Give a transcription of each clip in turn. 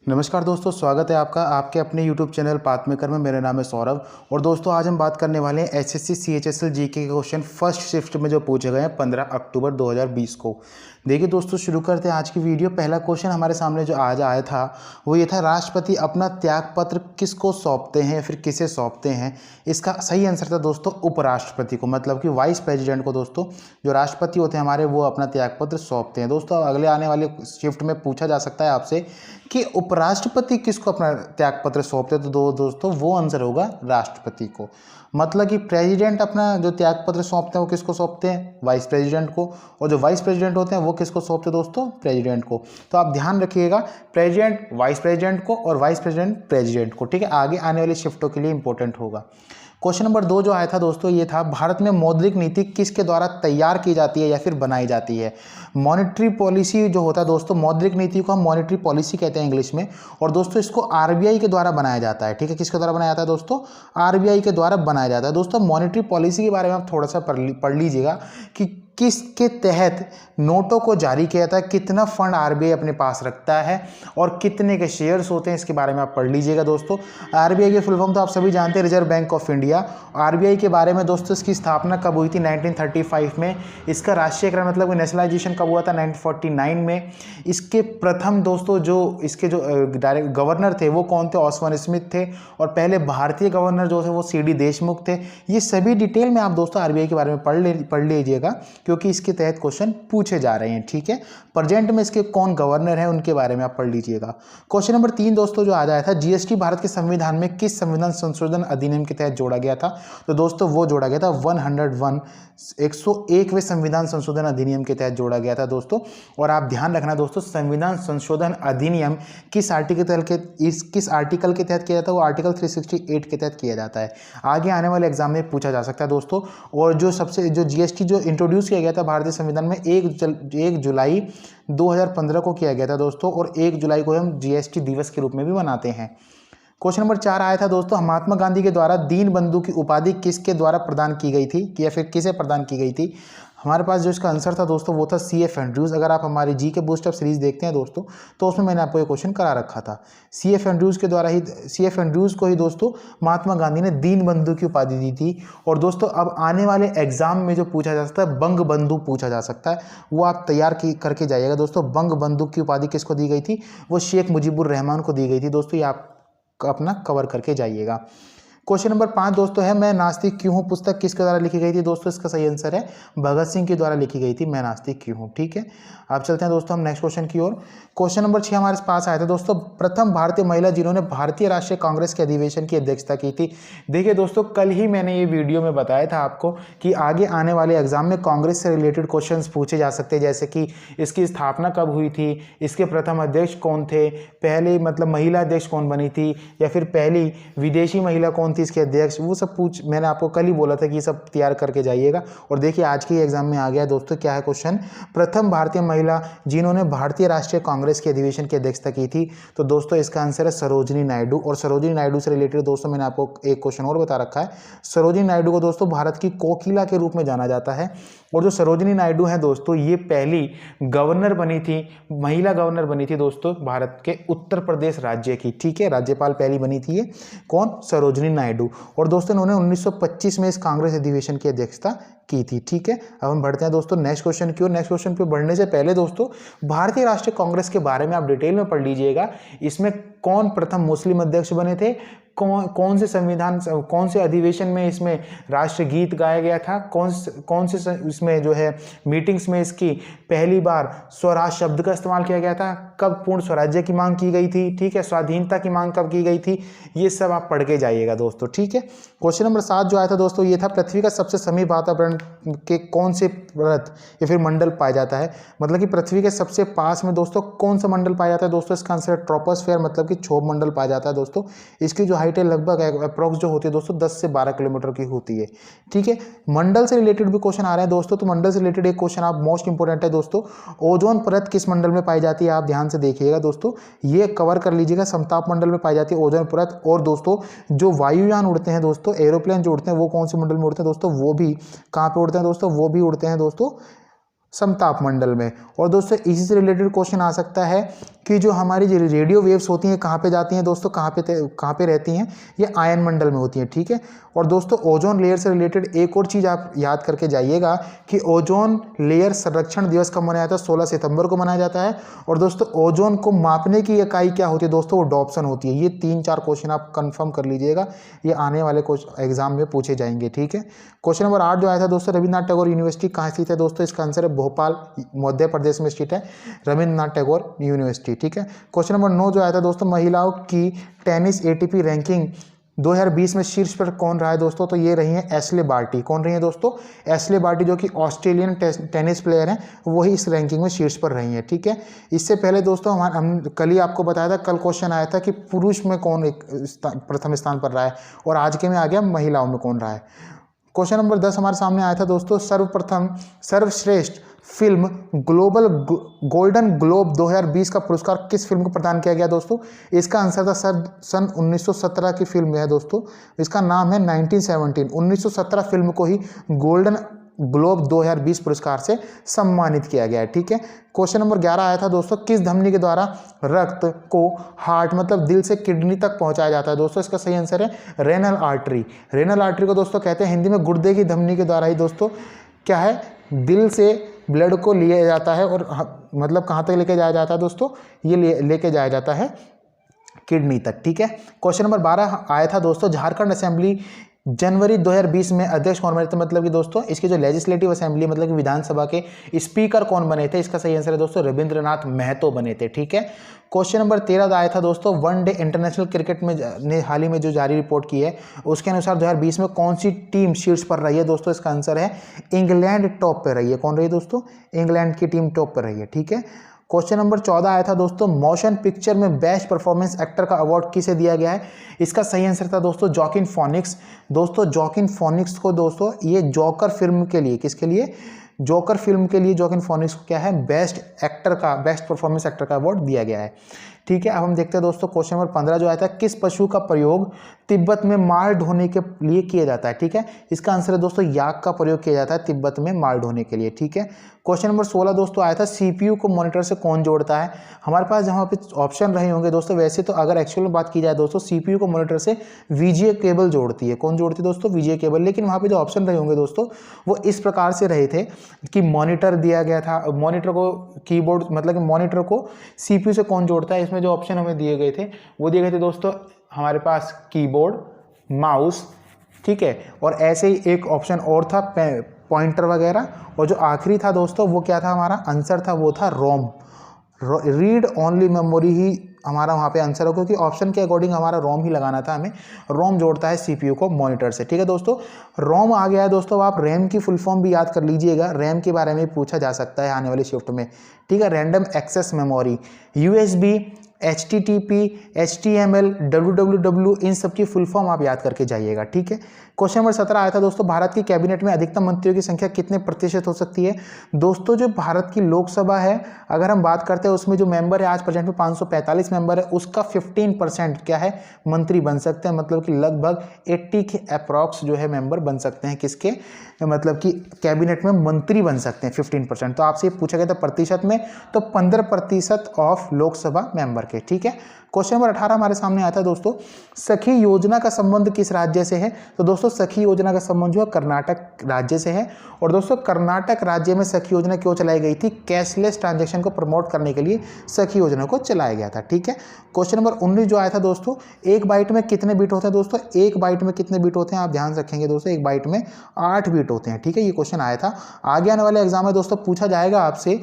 नमस्कार दोस्तों, स्वागत है आपका आपके अपने YouTube चैनल पाथ मेकर में। मेरा नाम है सौरभ और दोस्तों आज हम बात करने वाले हैं एसएससी CHSL जीके के क्वेश्चन फर्स्ट शिफ्ट में जो पूछे गए हैं 15 अक्टूबर 2020 को। देखिए दोस्तों, शुरू करते हैं आज की वीडियो। पहला क्वेश्चन हमारे सामने जो आज आया था वो ये था, राष्ट्रपति अपना त्यागपत्र किसको सौंपते हैं या फिर किसे सौंपते हैं। इसका सही आंसर था दोस्तों उपराष्ट्रपति को, मतलब कि वाइस प्रेसिडेंट को। दोस्तों जो राष्ट्रपति होते हैं हमारे, वो अपना त्यागपत्र सौंपते हैं। दोस्तों अगले आने वाले शिफ्ट में पूछा जा सकता है आपसे कि उपराष्ट्रपति किसको अपना त्यागपत्र सौंपते हैं, तो दोस्तों वो आंसर होगा राष्ट्रपति को। मतलब कि प्रेसिडेंट अपना जो त्यागपत्र सौंपते हैं वो किसको सौंपते हैं, वाइस प्रेसिडेंट को, और जो वाइस प्रेसिडेंट होते हैं वो किसको सौंपते हैं दोस्तों, प्रेसिडेंट को। तो आप ध्यान रखिएगा, प्रेसिडेंट वाइस प्रेसिडेंट को और वाइस प्रेसिडेंट प्रेसिडेंट को। ठीक है, आगे आने वाली शिफ्टों के लिए इंपॉर्टेंट होगा। क्वेश्चन नंबर 2 जो आया था दोस्तों, ये था, भारत में मौद्रिक नीति किसके द्वारा तैयार की जाती है या फिर बनाई जाती है। मॉनेटरी पॉलिसी जो होता है दोस्तों, मौद्रिक नीति को हम मॉनेटरी पॉलिसी कहते हैं इंग्लिश में, और दोस्तों इसको आरबीआई के द्वारा बनाया जाता है। ठीक है, किसके द्वारा बनाया जाता है दोस्तों, आरबीआई के द्वारा बनाया जाता है। दोस्तों मॉनेटरी पॉलिसी के बारे में आप थोड़ा सा पढ़ लीजिएगा कि किसके तहत नोटों को जारी किया जाता है, कितना फंड आरबीआई अपने पास रखता है और कितने के शेयर्स होते हैं, इसके बारे में आप पढ़ लीजिएगा दोस्तों। आरबीआई की फुल फॉर्म तो आप सभी जानते हैं, reserve bank of India. RBI के बारे में दोस्तों, इसकी स्थापना कब हुई थी, 1935 में। इसका राष्ट्रीयकरण मतलब नेशनलाइजेशन कब हुआ था, 1949 में। इसके प्रथम दोस्तों जो इसके जो डायरेक्ट गवर्नर थे वो कौन थे, ऑस्वन स्मिथ थे, और पहले भारतीय गवर्नर जो थे वो सीडी देशमुख थे। ये सभी डिटेल में आप दोस्तों आरबीआई के बारे में पढ़ लीजिएगा, क्योंकि इसके तहत क्वेश्चन पूछे जा रहे हैं। ठीक है, प्रेजेंट में इसके कौन गवर्नर हैं उनके बारे में आप पढ़ लीजिएगा। क्वेश्चन नंबर 3 दोस्तों जो आ जाया था, जीएसटी भारत के संविधान में किस संविधान संशोधन अधिनियम के तहत जोड़ा गया था, तो दोस्तों वो जोड़ा गया था 101वें संविधान संशोधन अधिनियम के तहत जोड़ा गया था दोस्तों। और आप ध्यान रखना दोस्तों, संविधान संशोधन अधिनियम किस आर्टिकल के तहत किया जाता है, वो आर्टिकल 368 के तहत किया जाता है। आगे आने वाले एग्जाम में पूछा जा सकता है दोस्तों। और जो जीएसटी जो इंट्रोड्यूस किया गया था भारतीय संविधान में 1 जुलाई 2015 को किया गया था दोस्तों, और 1 जुलाई को हम जीएसटी दिवस के रूप में भी मनाते हैं। क्वेश्चन नंबर 4 आया था दोस्तों, महात्मा गांधी के द्वारा दीन बंधु की उपाधि किसके द्वारा प्रदान की गई थी, या फिर किसे प्रदान की गई थी। हमारे पास जो इसका आंसर था दोस्तों वो था CF एंड्रूज। अगर आप हमारी जी के बूस्ट अप सीरीज देखते हैं दोस्तों, तो उसमें मैंने आपको ये क्वेश्चन करा रखा था। CF एंड्रूज को ही दोस्तों महात्मा गांधी ने दीन बंधु की उपाधि दी थी। और दोस्तों अब आने वाले एग्जाम में जो पूछा जा सकता है, बंग बंधु पूछा जा सकता है, वो आप तैयार करके जाइएगा दोस्तों। बंग बंधु की उपाधि किसको दी गई थी, वो शेख मुजीबुर रहमान को दी गई थी दोस्तों। ये आप अपना कवर करके जाइएगा। क्वेश्चन नंबर 5 दोस्तों है, मैं नास्तिक क्यों हूँ पुस्तक किसके द्वारा लिखी गई थी, दोस्तों इसका सही आंसर है भगत सिंह के द्वारा लिखी गई थी, मैं नास्तिक क्यों हूँ। ठीक है, आप चलते हैं दोस्तों हम नेक्स्ट क्वेश्चन की ओर। क्वेश्चन नंबर 6 हमारे पास आया था दोस्तों, प्रथम भारतीय महिला जिन्होंने भारतीय राष्ट्रीय कांग्रेस के अधिवेशन की अध्यक्षता की थी। देखिए दोस्तों, कल ही मैंने ये वीडियो में बताया था आपको कि आगे आने वाले एग्जाम में कांग्रेस से रिलेटेड क्वेश्चन पूछे जा सकते हैं, जैसे कि इसकी स्थापना कब हुई थी, इसके प्रथम अध्यक्ष कौन थे, पहले मतलब महिला अध्यक्ष कौन बनी थी, या फिर पहली विदेशी महिला कौन थी इसके अध्यक्ष, वो सब मैंने आपको कल ही बोला था कि ये सब तैयार करके जाइएगा। और देखिए आज के एग्जाम में आ गया दोस्तों, क्या है क्वेश्चन, प्रथम भारतीय महिला जिन्होंने भारतीय राष्ट्रीय कांग्रेस के अधिवेशन की अध्यक्षता की थी, तो दोस्तों इसका आंसर है सरोजिनी नायडू। और सरोजिनी नायडू से रिलेटेड दोस्तों मैंने आपको एक क्वेश्चन और बता रखा है। सरोजिनी नायडू को दोस्तों भारत की कोकिला के रूप में जाना जाता है। और जो सरोजिनी नायडू हैं दोस्तों, ये पहली गवर्नर बनी थी, महिला गवर्नर बनी थी दोस्तों भारत के उत्तर प्रदेश राज्य की। ठीक है, राज्यपाल पहली बनी थी ये, कौन, सरोजिनी नायडू। और दोस्तों इन्होंने 1925 में इस कांग्रेस अधिवेशन की अध्यक्षता की थी। ठीक है, अब हम बढ़ते हैं दोस्तों नेक्स्ट क्वेश्चन की ओर। नेक्स्ट क्वेश्चन पे बढ़ने से पहले दोस्तों, भारतीय राष्ट्रीय कांग्रेस के बारे में आप डिटेल में पढ़ लीजिएगा। इसमें कौन प्रथम मुस्लिम अध्यक्ष बने थे, कौन से अधिवेशन में इसमें राष्ट्रगीत गाया गया था, कौन से इसमें जो है मीटिंग्स में इसकी पहली बार स्वराज शब्द का इस्तेमाल किया गया था, कब पूर्ण स्वराज्य की मांग की गई थी, ठीक है, स्वाधीनता की मांग कब की गई थी, ये सब आप पढ़ के जाइएगा दोस्तों। ठीक है, क्वेश्चन नंबर 7 जो आया था दोस्तों, ये था, पृथ्वी का सबसे समीप वातावरण के कौन से पर्वत या फिर मंडल पाया जाता है, मतलब कि पृथ्वी के सबसे पास में दोस्तों कौन सा मंडल पाया जाता है, दोस्तों इसका आंसर ट्रोपोस्फेयर मतलब कि क्षोभ मंडल पाया जाता है दोस्तों। इसकी जो हाइट है लगभग अप्रोक्स जो होती है दोस्तों 10 से 12 किलोमीटर की होती है। ठीक है, मंडल से रिलेटेड भी क्वेश्चन आ रहे हैं दोस्तों, तो मंडल से रिलेटेड एक क्वेश्चन आप मोस्ट इंपोर्टेंट है दोस्तों, ओजोन परत किस मंडल में पाई जाती है, आप ध्यान से देखिएगा दोस्तों, ये कवर कर लीजिएगा, समताप मंडल में पाई जाती है ओजोन परत। और दोस्तों जो वायुयान उड़ते हैं दोस्तों, एरोप्लेन जो उड़ते हैं वो कौन से मंडल में उड़ते हैं दोस्तों, वो भी कहाँ पे उड़ते हैं दोस्तों, वो भी उड़ते हैं दोस्तों समताप मंडल में। और दोस्तों इसी से रिलेटेड क्वेश्चन आ सकता है कि जो हमारी जो रेडियो वेव्स होती हैं कहाँ पे जाती हैं दोस्तों, कहाँ पे रहती हैं, ये आयन मंडल में होती हैं, ठीक है। और दोस्तों ओजोन लेयर से रिलेटेड एक और चीज़ आप याद करके जाइएगा कि ओजोन लेयर संरक्षण दिवस कब मनाया जाता है, 16 सितंबर को मनाया जाता है। और दोस्तों ओजोन को मापने की इकाई क्या होती है दोस्तों, वो डॉप्सन होती है। ये 3-4 क्वेश्चन आप कंफर्म कर लीजिएगा, ये आने वाले एग्जाम में पूछे जाएंगे, ठीक है। क्वेश्चन नंबर 8 जो आया था दोस्तों, रविन्द्रनाथ टैगोर यूनिवर्सिटी कहाँ स्थित है दोस्तों, इसका आंसर है भोपाल मध्य प्रदेश में स्थित है रविन्द्रनाथ टैगोर यूनिवर्सिटी, ठीक है। क्वेश्चन नंबर 9 जो आया था दोस्तों, महिलाओं की टेनिस एटीपी रैंकिंग 2020 में शीर्ष पर कौन रहा है दोस्तों, तो ये रही है एशले बार्टी। कौन रही है दोस्तों, एशले बार्टी, जो कि ऑस्ट्रेलियन टेनिस प्लेयर हैं, वही इस रैंकिंग में शीर्ष पर रही है, ठीक है। इससे पहले दोस्तों हम कल ही आपको बताया था, कल क्वेश्चन आया था कि पुरुष में कौन प्रथम स्थान पर रहा है, और आज के में आ गया महिलाओं में कौन रहा है। क्वेश्चन नंबर 10 हमारे सामने आया था दोस्तों, सर्वश्रेष्ठ फिल्म गोल्डन ग्लोब 2020 का पुरस्कार किस फिल्म को प्रदान किया गया दोस्तों, इसका आंसर था सन 1917 की फिल्म है दोस्तों, इसका नाम है 1917 फिल्म को ही गोल्डन ग्लोब 2020 पुरस्कार से सम्मानित किया गया है, ठीक है। क्वेश्चन नंबर 11 आया था दोस्तों, किस धमनी के द्वारा रक्त को हार्ट मतलब दिल से किडनी तक पहुंचाया जाता है दोस्तों, इसका सही आंसर है रेनल आर्टरी। रेनल आर्टरी को दोस्तों कहते हैं हिंदी में गुर्दे की धमनी के द्वारा ही दोस्तों क्या है, दिल से ब्लड को लिया जाता है, और मतलब कहाँ तक लेके जाया जाता है दोस्तों, ये लेके जाया जाता है किडनी तक, ठीक है। क्वेश्चन नंबर 12 आया था दोस्तों, झारखंड असेंबली जनवरी 2020 में अध्यक्ष कौन बने थे, मतलब कि दोस्तों इसकी जो लेजिस्लेटिव असेंबली मतलब कि विधानसभा के स्पीकर कौन बने थे, इसका सही आंसर है दोस्तों रविंद्रनाथ महतो बने थे, ठीक है। क्वेश्चन नंबर 13 आया था दोस्तों, वनडे इंटरनेशनल क्रिकेट में ने हाल ही में जो जारी रिपोर्ट की है उसके अनुसार 2020 में कौन सी टीम शीर्ष पर रही है दोस्तों, इसका आंसर है इंग्लैंड टॉप पर रही है। कौन रही है दोस्तों, इंग्लैंड की टीम टॉप पर रही है, ठीक है। क्वेश्चन नंबर 14 आया था दोस्तों, मोशन पिक्चर में बेस्ट परफॉर्मेंस एक्टर का अवार्ड किसे दिया गया है, इसका सही आंसर था दोस्तों जॉकिन फॉनिक्स। दोस्तों जॉकिन फॉनिक्स को दोस्तों ये जॉकर फिल्म के लिए, किसके लिए, जॉकर फिल्म के लिए जॉकिन फॉनिक्स को क्या है, बेस्ट परफॉर्मेंस एक्टर का अवार्ड दिया गया है, ठीक है। अब हम देखते हैं दोस्तों क्वेश्चन नंबर 15 जो आया था, किस पशु का प्रयोग तिब्बत में माल ढोने के लिए किया जाता है, ठीक है। इसका आंसर है दोस्तों याक का प्रयोग किया जाता है तिब्बत में माल ढोने के लिए, ठीक है। क्वेश्चन नंबर 16 दोस्तों आया था, सीपीयू को मॉनिटर से कौन जोड़ता है। हमारे पास जहाँ पे ऑप्शन रहे होंगे दोस्तों, वैसे तो अगर एक्चुअल में बात की जाए दोस्तों, सीपीयू को मॉनिटर से वीजीए केबल जोड़ती है। कौन जोड़ती है दोस्तों, वीजीए केबल। लेकिन वहाँ पे जो ऑप्शन रहे होंगे दोस्तों वो इस प्रकार से रहे थे कि मॉनिटर दिया गया था, मॉनिटर को कीबोर्ड मतलब कि मॉनिटर को सीपीयू से कौन जोड़ता है, इसमें जो ऑप्शन हमें दिए गए थे वो दिए गए थे दोस्तों हमारे पास कीबोर्ड, माउस, ठीक है, और ऐसे ही एक ऑप्शन और था पॉइंटर वगैरह, और जो आखिरी था दोस्तों वो क्या था, हमारा आंसर था वो था रोम, रीड ओनली मेमोरी ही हमारा वहाँ पे आंसर हो, क्योंकि ऑप्शन के अकॉर्डिंग हमारा रोम ही लगाना था हमें। रोम जोड़ता है सीपीयू को मॉनिटर से, ठीक है दोस्तों। रोम आ गया है दोस्तों, आप रैम की फुल फॉर्म भी याद कर लीजिएगा, रैम के बारे में पूछा जा सकता है आने वाली शिफ्ट में, ठीक है। Random access memory, USB, HTTP, HTML, WWW, इन सब की फुल फॉर्म आप याद करके जाइएगा, ठीक है। क्वेश्चन नंबर 17 आया था दोस्तों, भारत की कैबिनेट में अधिकतम मंत्रियों की संख्या कितने प्रतिशत हो सकती है। दोस्तों जो भारत की लोकसभा है अगर हम बात करते हैं उसमें जो मेंबर है आज प्रेजेंट में 545 मेंबर है, उसका 15% क्या है, मंत्री बन सकते हैं, मतलब कि लगभग 80 के अप्रॉक्स जो है मेंबर बन सकते हैं, किसके, मतलब कि कैबिनेट में मंत्री बन सकते हैं 15%। तो आपसे पूछा गया था प्रतिशत में, तो 15% ऑफ लोकसभा मेंबर के, ठीक है। क्वेश्चन नंबर 18 हमारे सामने आता है दोस्तों, सखी योजना का संबंध किस राज्य से है। तो दोस्तों सखी योजना का संबंध जो है कर्नाटक राज्य से है। और दोस्तों कर्नाटक राज्य में सखी योजना क्यों चलाई गई थी, कैशलेस ट्रांजैक्शन को प्रमोट करने के लिए सखी योजना को चलाया गया था, ठीक है। क्वेश्चन नंबर 19 जो आया था दोस्तों, एक बाइट में कितने बिट होते हैं दोस्तों, एक बाइट में कितने बिट होते हैं आप ध्यान रखेंगे दोस्तों, एक बाइट में 8 बिट होते हैं, ठीक है। ये क्वेश्चन आया था, आगे आने वाले एग्जाम में दोस्तों पूछा जाएगा आपसे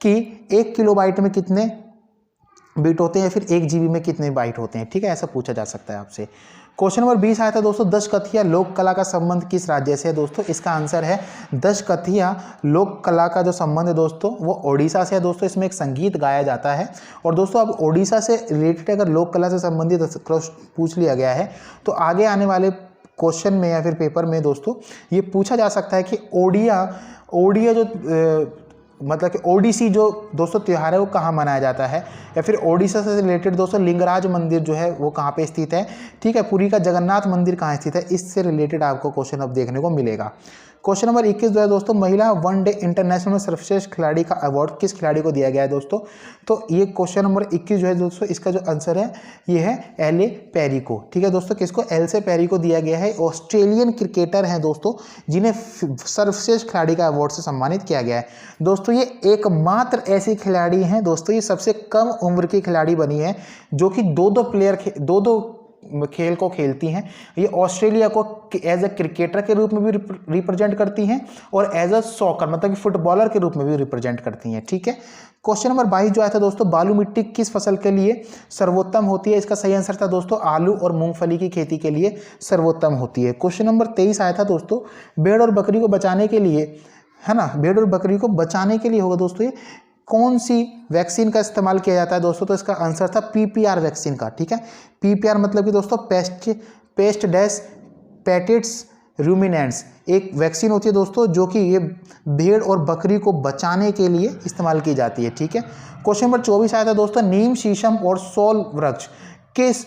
कि 1 किलोबाइट में कितने बिट होते हैं, फिर 1 GB में कितने बाइट होते हैं, ठीक है, ऐसा पूछा जा सकता है आपसे। क्वेश्चन नंबर 20 आया था दोस्तों, दशकथिया लोक कला का संबंध किस राज्य से है दोस्तों, इसका आंसर है दशकथिया लोक कला का जो संबंध है दोस्तों वो ओडिशा से है दोस्तों। इसमें एक संगीत गाया जाता है, और दोस्तों अब ओडिशा से रिलेटेड अगर लोक कला से संबंधित पूछ लिया गया है तो आगे आने वाले क्वेश्चन में या फिर पेपर में दोस्तों ये पूछा जा सकता है कि ओडिया जो मतलब कि ओडिसी जो दोस्तों त्यौहार है वो कहाँ मनाया जाता है, या फिर ओडिशा से रिलेटेड दोस्तों लिंगराज मंदिर जो है वो कहाँ पे स्थित है, ठीक है। पुरी का जगन्नाथ मंदिर कहाँ स्थित है, इससे रिलेटेड आपको क्वेश्चन अब देखने को मिलेगा। क्वेश्चन नंबर 21 जो है दोस्तों, महिला वनडे इंटरनेशनल में सर्वश्रेष्ठ खिलाड़ी का अवार्ड किस खिलाड़ी को दिया गया है दोस्तों? तो ये क्वेश्चन नंबर 21 जो है दोस्तों, इसका जो आंसर है ये है एल पेरी को। ठीक है दोस्तों, किसको? एल से पेरी को दिया गया है। ऑस्ट्रेलियन क्रिकेटर हैं दोस्तों जिन्हें सर्वश्रेष्ठ खिलाड़ी का अवार्ड से सम्मानित किया गया है। दोस्तों ये एकमात्र ऐसी खिलाड़ी हैं दोस्तों, ये सबसे कम उम्र की खिलाड़ी बनी है जो कि दो खेल को खेलती हैं। ये ऑस्ट्रेलिया को एज ए क्रिकेटर के रूप में भी रिप्रेजेंट करती हैं और एज अ सॉकर मतलब कि फुटबॉलर के रूप में भी रिप्रेजेंट करती हैं। ठीक है, क्वेश्चन नंबर 22 जो आया था दोस्तों, बालू मिट्टी किस फसल के लिए सर्वोत्तम होती है? इसका सही आंसर था दोस्तों आलू और मूंगफली की खेती के लिए सर्वोत्तम होती है। क्वेश्चन नंबर 23 आया था दोस्तों, भेड़ और बकरी को बचाने के लिए, है ना, भेड़ और बकरी को बचाने के लिए होगा दोस्तों, ये कौन सी वैक्सीन का इस्तेमाल किया जाता है दोस्तों? तो इसका आंसर था पीपीआर वैक्सीन का। ठीक है, पीपीआर मतलब कि दोस्तों पेस्ट डैश पैटिट्स रूमिनेंट्स एक वैक्सीन होती है दोस्तों जो कि ये भेड़ और बकरी को बचाने के लिए इस्तेमाल की जाती है। ठीक है, क्वेश्चन नंबर 24 आया था दोस्तों, नीम, शीशम और सौल वृक्ष किस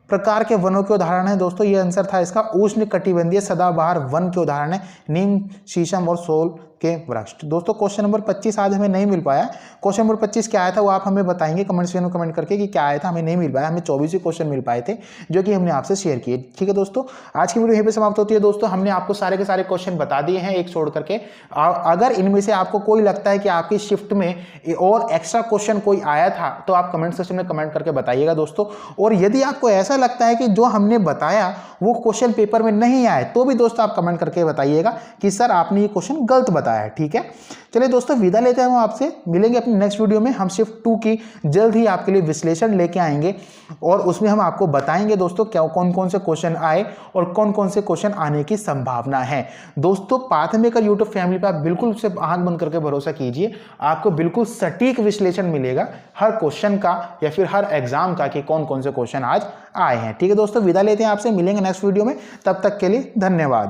प्रकार के वनों के उदाहरण है दोस्तों? ये आंसर था इसका उष्ण कटिबंधीय सदाबहार वन के उदाहरण है नीम, शीशम और सौल के वृक्ष। दोस्तों क्वेश्चन नंबर 25 आज हमें नहीं मिल पाया। क्वेश्चन नंबर 25 क्या आया था वो आप हमें बताएंगे कमेंट सेक्शन में कमेंट करके कि क्या आया था, हमें नहीं मिल पाया। हमें 24 ही क्वेश्चन मिल पाए थे जो कि हमने आपसे शेयर किए। ठीक है दोस्तों, आज की वीडियो यहीं पे समाप्त होती है दोस्तों। हमने आपको सारे के सारे क्वेश्चन बता दिए हैं एक छोड़ करके। अगर इनमें से आपको कोई लगता है कि आपकी शिफ्ट में और एक्स्ट्रा क्वेश्चन कोई आया था तो आप कमेंट सेक्शन में कमेंट करके बताइएगा दोस्तों। और यदि आपको ऐसा लगता है कि जो हमने बताया वो क्वेश्चन पेपर में नहीं आए तो भी दोस्तों आप कमेंट करके बताइएगा कि सर आपने ये क्वेश्चन गलत बताया है। ठीक है, चलिए दोस्तों विदा लेते हैं, हम आपसे मिलेंगे अपनी नेक्स्ट वीडियो में। हम शिफ्ट 2 की जल्द ही आपके लिए विश्लेषण लेके आएंगे और उसमें हम आपको बताएंगे दोस्तों क्या कौन कौन से क्वेश्चन आए और कौन कौन से क्वेश्चन आने की संभावना है। दोस्तों पाथ मेकर यूट्यूब फैमिली पर आप बिल्कुल से आंख बंद करके भरोसा कीजिए, आपको बिल्कुल सटीक विश्लेषण मिलेगा हर क्वेश्चन का या फिर हर एग्जाम का कि कौन कौन से क्वेश्चन आज आए हैं। ठीक है दोस्तों, विदा लेते हैं आपसे, मिलेंगे नेक्स्ट वीडियो में, तब तक के लिए धन्यवाद।